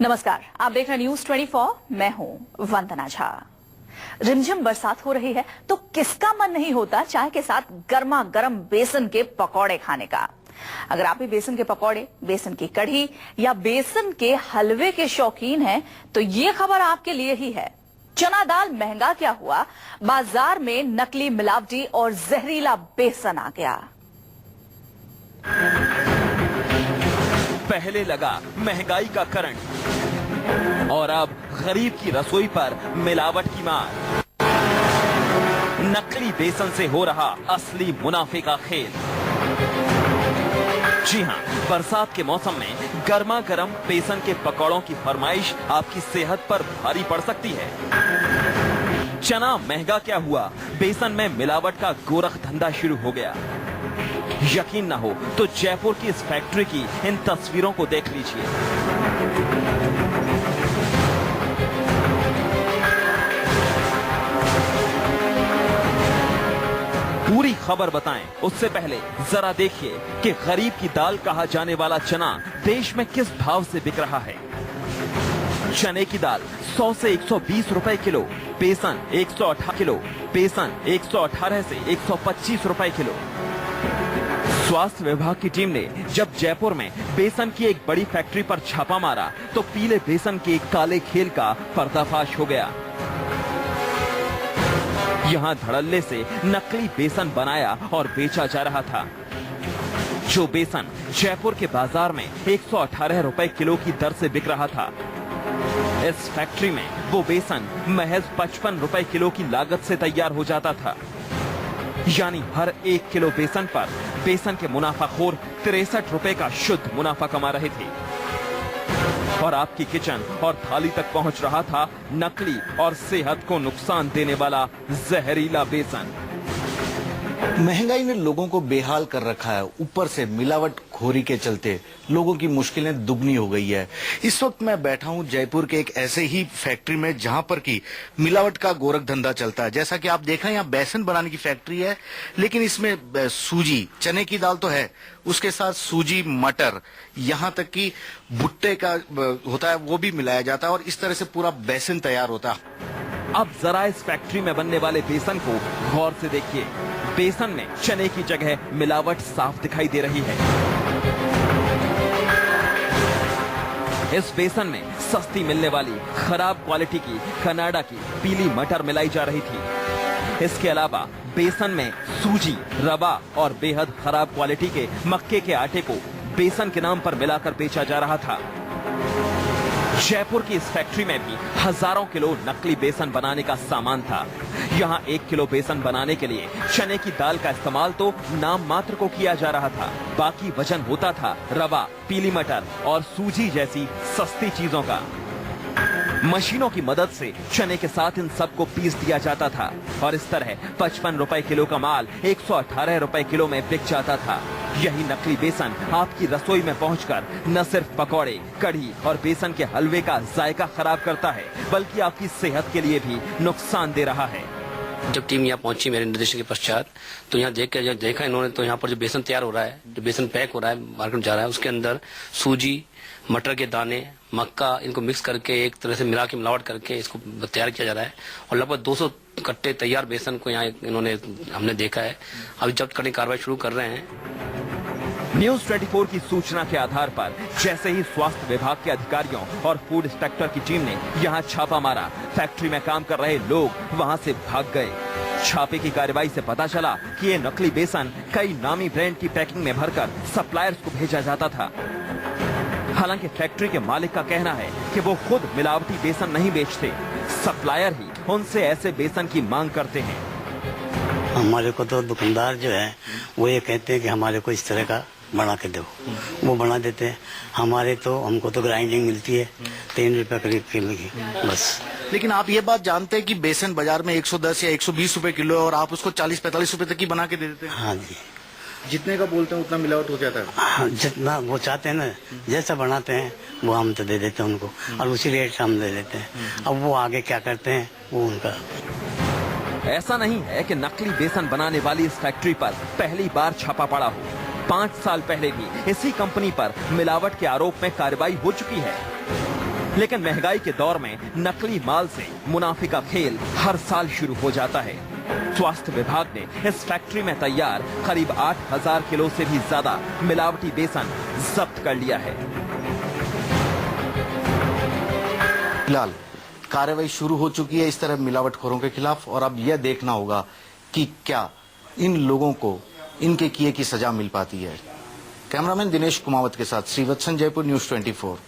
नमस्कार, आप देख रहे हैं न्यूज 24। मैं हूं वंदना झा। रिमझिम बरसात हो रही है तो किसका मन नहीं होता चाय के साथ गर्मा गर्म बेसन के पकौड़े खाने का। अगर आप भी बेसन के पकौड़े, बेसन की कढ़ी या बेसन के हलवे के शौकीन हैं तो ये खबर आपके लिए ही है। चना दाल महंगा क्या हुआ, बाजार में नकली, मिलावटी और जहरीला बेसन आ गया। पहले लगा महंगाई का करंट और अब गरीब की रसोई पर मिलावट की मार। नकली बेसन से हो रहा असली मुनाफे का खेल। जी हां, बरसात के मौसम में गर्मा गर्म बेसन के पकौड़ों की फरमाइश आपकी सेहत पर भारी पड़ सकती है। चना महंगा क्या हुआ, बेसन में मिलावट का गोरख धंधा शुरू हो गया। यकीन न हो तो जयपुर की इस फैक्ट्री की इन तस्वीरों को देख लीजिए। पूरी खबर बताएं उससे पहले जरा देखिए कि गरीब की दाल कहा जाने वाला चना देश में किस भाव से बिक रहा है। चने की दाल 100 से 120 रुपए किलो, बेसन 118 किलो, बेसन 118 से 125 रुपए किलो। स्वास्थ्य विभाग की टीम ने जब जयपुर में बेसन की एक बड़ी फैक्ट्री पर छापा मारा तो पीले बेसन के एक काले खेल का पर्दाफाश हो गया। यहां धड़ल्ले से नकली बेसन बनाया और बेचा जा रहा था। जो बेसन जयपुर के बाजार में 118 रुपए किलो की दर से बिक रहा था, इस फैक्ट्री में वो बेसन महज 55 रुपए किलो की लागत से तैयार हो जाता था। यानी हर 1 किलो बेसन पर बेसन के मुनाफाखोर 63 रुपए का शुद्ध मुनाफा कमा रहे थे और आपकी किचन और थाली तक पहुंच रहा था नकली और सेहत को नुकसान देने वाला जहरीला बेसन। महंगाई ने लोगों को बेहाल कर रखा है। ऊपर से मिलावट खोरी के चलते लोगों की मुश्किलें दुगनी हो गई है। इस वक्त मैं बैठा हूं जयपुर के एक ऐसे ही फैक्ट्री में जहां पर की मिलावट का गोरख धंधा चलता है। जैसा कि आप देखा, यहाँ बेसन बनाने की फैक्ट्री है, लेकिन इसमें सूजी, चने की दाल तो है, उसके साथ सूजी, मटर, यहाँ तक कि भुट्टे का होता है वो भी मिलाया जाता है और इस तरह से पूरा बेसन तैयार होता है। अब जरा इस फैक्ट्री में बनने वाले बेसन को गौर से देखिए। बेसन में चने की जगह मिलावट साफ दिखाई दे रही है। इस बेसन में सस्ती मिलने वाली खराब क्वालिटी की कनाडा की पीली मटर मिलाई जा रही थी। इसके अलावा बेसन में सूजी, रवा और बेहद खराब क्वालिटी के मक्के के आटे को बेसन के नाम पर मिलाकर बेचा जा रहा था। जयपुर की इस फैक्ट्री में भी हजारों किलो नकली बेसन बनाने का सामान था। यहाँ 1 किलो बेसन बनाने के लिए चने की दाल का इस्तेमाल तो नाम मात्र को किया जा रहा था, बाकी वजन होता था रवा, पीली मटर और सूजी जैसी सस्ती चीजों का। मशीनों की मदद से चने के साथ इन सबको पीस दिया जाता था और इस तरह 55 रुपए किलो का माल 118 रुपए किलो में बिक जाता था। यही नकली बेसन आपकी रसोई में पहुंचकर न सिर्फ पकौड़े, कढ़ी और बेसन के हलवे का जायका खराब करता है, बल्कि आपकी सेहत के लिए भी नुकसान दे रहा है। जब टीम यहाँ पहुंची मेरे निर्देशन के पश्चात, तो यहाँ देखा इन्होंने, तो यहाँ पर जो बेसन तैयार हो रहा है, जो बेसन पैक हो रहा है, मार्केट में जा रहा है, उसके अंदर सूजी, मटर के दाने, मक्का, इनको मिक्स करके एक तरह से मिला के मिलावट करके इसको तैयार किया जा रहा है और लगभग 200 कट्टे तैयार बेसन को यहाँ हमने देखा है। अभी जब्त करने की कार्रवाई शुरू कर रहे हैं। न्यूज 24 की सूचना के आधार पर जैसे ही स्वास्थ्य विभाग के अधिकारियों और फूड इंस्पेक्टर की टीम ने यहाँ छापा मारा, फैक्ट्री में काम कर रहे लोग वहाँ से भाग गए। छापे की कार्रवाई से पता चला कि ये नकली बेसन कई नामी ब्रांड की पैकिंग में भरकर सप्लायर्स को भेजा जाता था। हालांकि फैक्ट्री के मालिक का कहना है कि वो खुद मिलावटी बेसन नहीं बेचते, सप्लायर ही उनसे ऐसे बेसन की मांग करते हैं। हमारे को तो दुकानदार जो है वो ये कहते हैं कि हमारे को इस तरह का बना के दो, वो बना देते हैं। हमको तो ग्राइंडिंग मिलती है 3 रुपए करीब किलो की, बस। लेकिन आप ये बात जानते हैं कि बेसन बाजार में 110 या 120 रुपए किलो है और आप उसको 40-45 रुपए तक की बना के दे देते हैं। हाँ जी, जितने का बोलते हैं उतना मिलावट हो जाता है। हाँ, जितना वो चाहते हैं ना, जैसा बनाते हैं वो हम तो दे देते हैं उनको और उसी रेट से हम दे देते हैं। अब वो आगे क्या करते हैं वो उनका। ऐसा नहीं है कि नकली बेसन बनाने वाली इस फैक्ट्री पर पहली बार छापा पड़ा हो। 5 साल पहले भी इसी कंपनी पर मिलावट के आरोप में कार्रवाई हो चुकी है। लेकिन महंगाई के दौर में नकली माल से मुनाफे का खेल हर साल शुरू हो जाता है। स्वास्थ्य विभाग ने इस फैक्ट्री में तैयार करीब 8000 किलो से भी ज्यादा मिलावटी बेसन जब्त कर लिया है। फिलहाल कार्रवाई शुरू हो चुकी है इस तरह मिलावटखोरों के खिलाफ, और अब यह देखना होगा कि क्या इन लोगों को इनके किए की सजा मिल पाती है। कैमरामैन दिनेश कुमावत के साथ श्रीवत्सन, जयपुर, न्यूज़ 24।